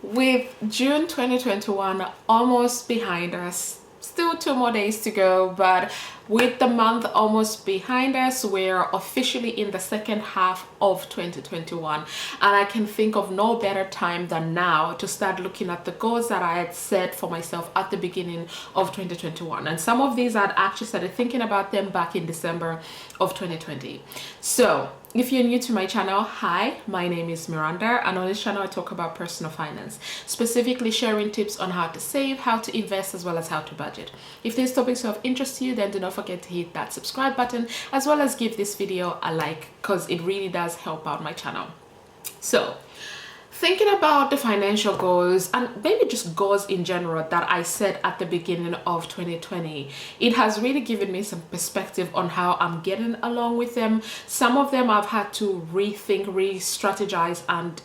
With June 2021 almost behind us, still 2 more days to go, but with the month almost behind us, we're officially in the second half of 2021, and I can think of no better time than now to start looking at the goals that I had set for myself at the beginning of 2021. And some of these I'd actually started thinking about them back in December of 2020. So if you're new to my channel, hi, my name is Miranda, and on this channel I talk about personal finance, specifically sharing tips on how to save, how to invest, as well as how to budget. If these topics are of interest to you, then do not forget to hit that subscribe button, as well as give this video a like, because it really does help out my channel. So thinking about the financial goals and maybe just goals in general that I set at the beginning of 2020, it has really given me some perspective on how I'm getting along with them. Some of them I've had to rethink, re-strategize, and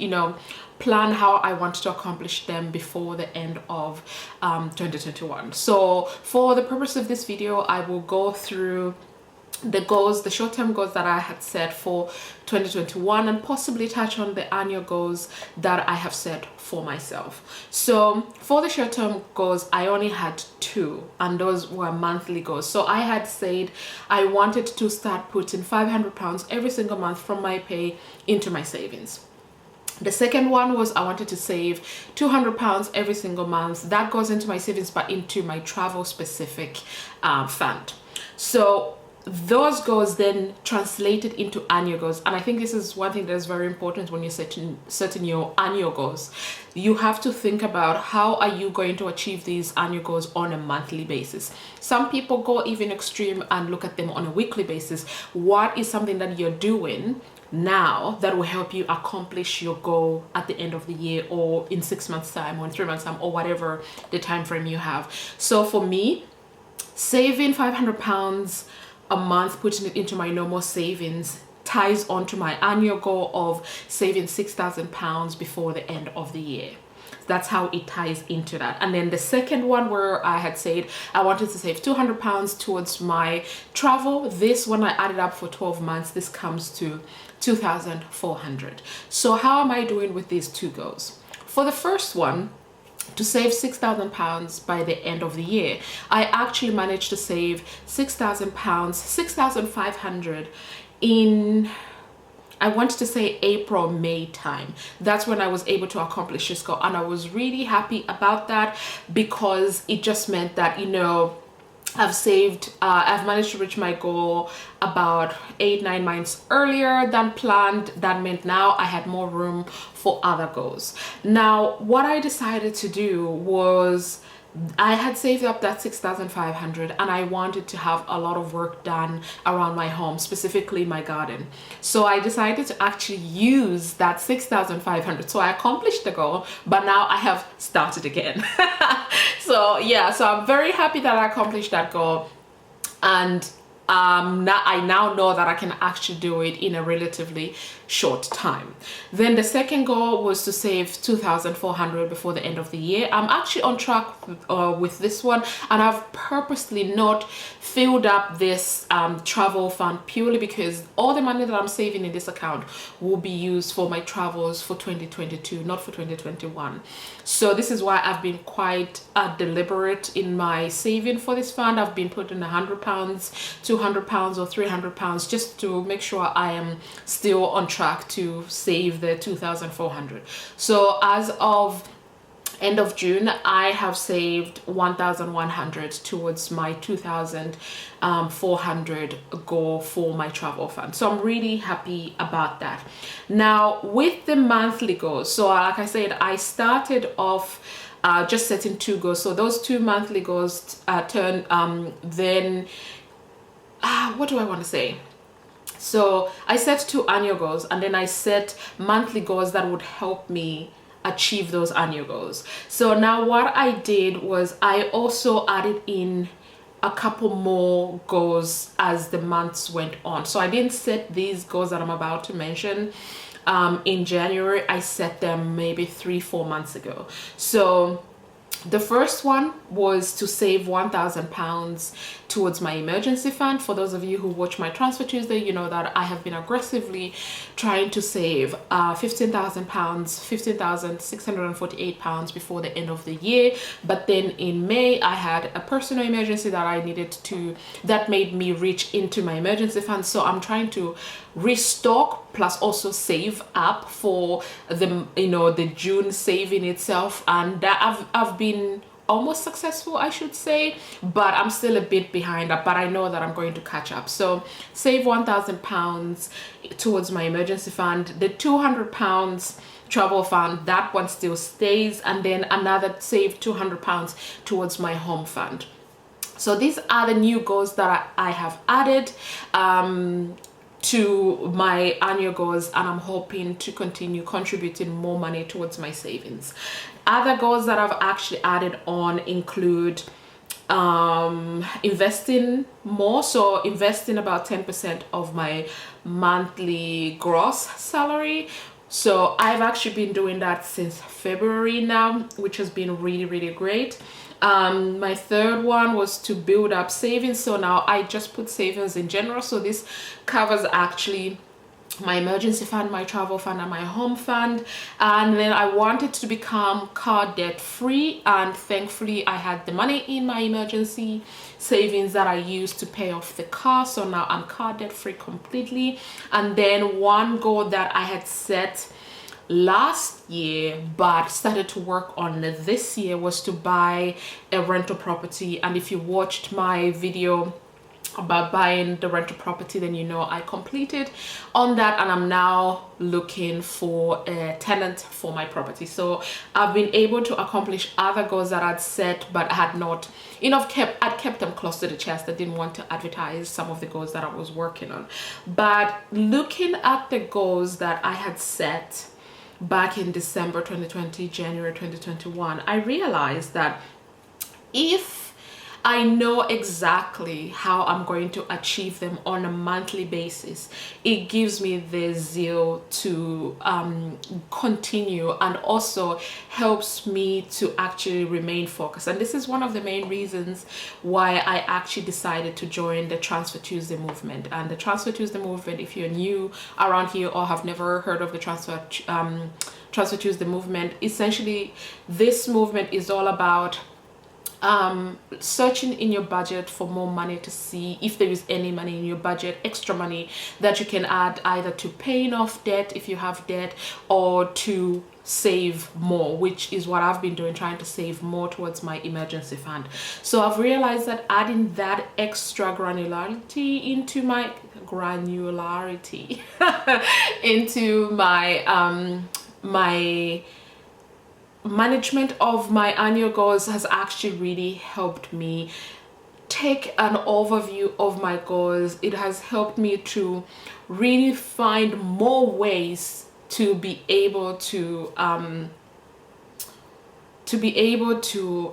plan how I want to accomplish them before the end of 2021. So for the purpose of this video, I will go through the goals, the short-term goals that I had set for 2021, and possibly touch on the annual goals that I have set for myself. So for the short-term goals, I only had two, and those were monthly goals. So I had said I wanted to start putting £500 every single month from my pay into my savings. The second one was I wanted to save £200 every single month. That goes into my savings, but into my travel specific fund. So those goals then translated into annual goals, and I think this is one thing that is very important when you're setting your annual goals. You have to think about how are you going to achieve these annual goals on a monthly basis. Some people go even extreme and look at them on a weekly basis. What is something that you're doing now that will help you accomplish your goal at the end of the year, or in 6 months time, or in 3 months time, or whatever the time frame you have? So for me, saving £500 a month, putting it into my normal savings, ties onto my annual goal of saving £6,000 before the end of the year. That's how it ties into that. And then the second one, where I had said I wanted to save £200 towards my travel, this, when I added up for 12 months, this comes to £2,400. So how am I doing with these two goals? For the first one, to save £6,000 by the end of the year, I actually managed to save £6,000, £6,500 in, I wanted to say, April, May time. That's when I was able to accomplish this goal, and I was really happy about that, because it just meant that I've managed to reach my goal about 8-9 months earlier than planned. That meant now I had more room for other goals. Now, what I decided to do was, I had saved up that £6,500, and I wanted to have a lot of work done around my home, specifically my garden. So I decided to actually use that £6,500. So I accomplished the goal, but now I have started again. So yeah, so I'm very happy that I accomplished that goal, and I now know that I can actually do it in a relatively short time. Then the second goal was to save £2,400 before the end of the year. I'm actually on track with this one, and I've purposely not filled up this travel fund, purely because all the money that I'm saving in this account will be used for my travels for 2022, not for 2021. So this is why I've been quite deliberate in my saving for this fund. I've been putting £100, £200 or £300, just to make sure I am still on track to save the £2,400. So as of end of June, I have saved £1,100 towards my £2,400 goal for my travel fund. So I'm really happy about that. Then with the monthly goals, so like I said, I started off just setting two goals. So those two monthly goals what do I want to say? So I set two annual goals, and then I set monthly goals that would help me achieve those annual goals. So now what I did was I also added in a couple more goals as the months went on. So I didn't set these goals that I'm about to mention in January. I set them maybe 3-4 months ago. So The first one was to save £1,000 towards my emergency fund. For those of you who watch my Transfer Tuesday, you know that I have been aggressively trying to save £15,000, £15,648 before the end of the year. But then in May, I had a personal emergency that made me reach into my emergency fund. So I'm trying to restock plus also save up for the June saving itself, and that I've been almost successful, I should say, but I'm still a bit behind up, but I know that I'm going to catch up. So save £1,000 towards my emergency fund. The £200 travel fund, that one still stays, and then another save £200 towards my home fund. So these are the new goals that I have added to my annual goals, and I'm hoping to continue contributing more money towards my savings. Other goals that I've actually added on include investing more, so investing about 10% of my monthly gross salary. So I've actually been doing that since February now, which has been really great. My third one was to build up savings. So now I just put savings in general. So this covers actually my emergency fund, my travel fund, and my home fund. And then I wanted to become car debt free, and thankfully I had the money in my emergency savings that I used to pay off the car. So now I'm car debt free completely. And then one goal that I had set last year but started to work on this year was to buy a rental property. And if you watched my video about buying the rental property, then you know I completed on that, and I'm now looking for a tenant for my property. So I've been able to accomplish other goals that I'd set, but had not I'd kept them close to the chest. I didn't want to advertise some of the goals that I was working on. But looking at the goals that I had set back in December 2020, January 2021, I realized that if I know exactly how I'm going to achieve them on a monthly basis, it gives me the zeal to continue, and also helps me to actually remain focused. And this is one of the main reasons why I actually decided to join the Transfer Tuesday movement. And the Transfer Tuesday movement, if you're new around here or have never heard of the Transfer Tuesday movement, essentially this movement is all about searching in your budget for more money to see if there is any money in your budget, extra money that you can add either to paying off debt if you have debt, or to save more, which is what I've been doing, trying to save more towards my emergency fund. So I've realized that adding that extra granularity into my my management of my annual goals has actually really helped me take an overview of my goals. It has helped me to really find more ways to be able to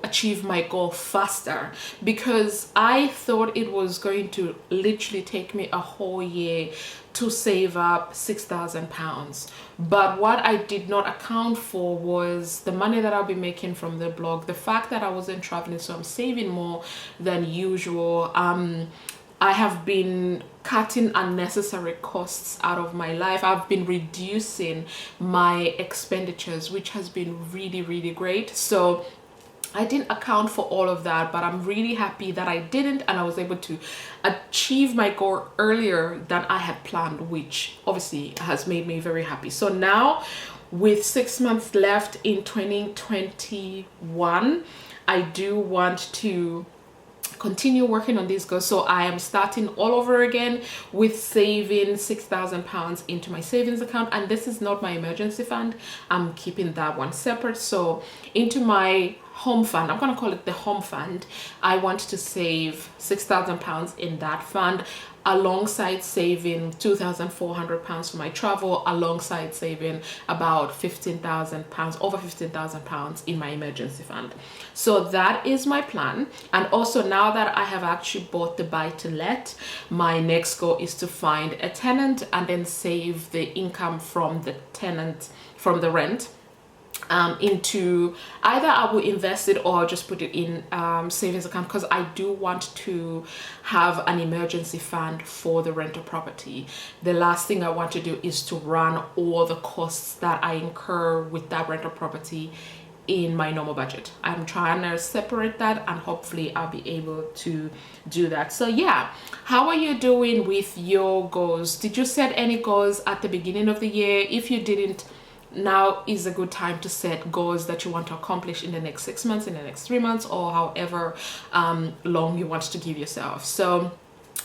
achieve my goal faster, because I thought it was going to literally take me a whole year to save up £6,000. But what I did not account for was the money that I'll be making from the blog, the fact that I wasn't traveling, so I'm saving more than usual. I have been cutting unnecessary costs out of my life. I've been reducing my expenditures, which has been really great. So I didn't account for all of that, but I'm really happy that I didn't, and I was able to achieve my goal earlier than I had planned, which obviously has made me very happy. So now, with 6 months left in 2021, I do want to continue working on these goals. So I am starting all over again with saving £6,000 into my savings account, and this is not my emergency fund. I'm keeping that one separate. So into my home fund, I'm going to call it the home fund, I want to save £6,000 in that fund, alongside saving £2,400 for my travel, alongside saving about £15,000, over £15,000 in my emergency fund. So that is my plan. And also, now that I have actually bought the buy to let, my next goal is to find a tenant and then save the income from the tenant, from the rent, into either I will invest it or I'll just put it in savings account, because I do want to have an emergency fund for the rental property. The last thing I want to do is to run all the costs that I incur with that rental property in my normal budget. I'm trying to separate that, and hopefully I'll be able to do that. So yeah, how are you doing with your goals? Did you set any goals at the beginning of the year? If you didn't, now is a good time to set goals that you want to accomplish in the next 6 months, in the next 3 months, or however long you want to give yourself. So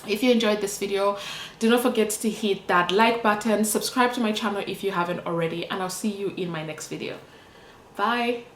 if you enjoyed this video, do not forget to hit that like button, subscribe to my channel if you haven't already, and I'll see you in my next video. Bye.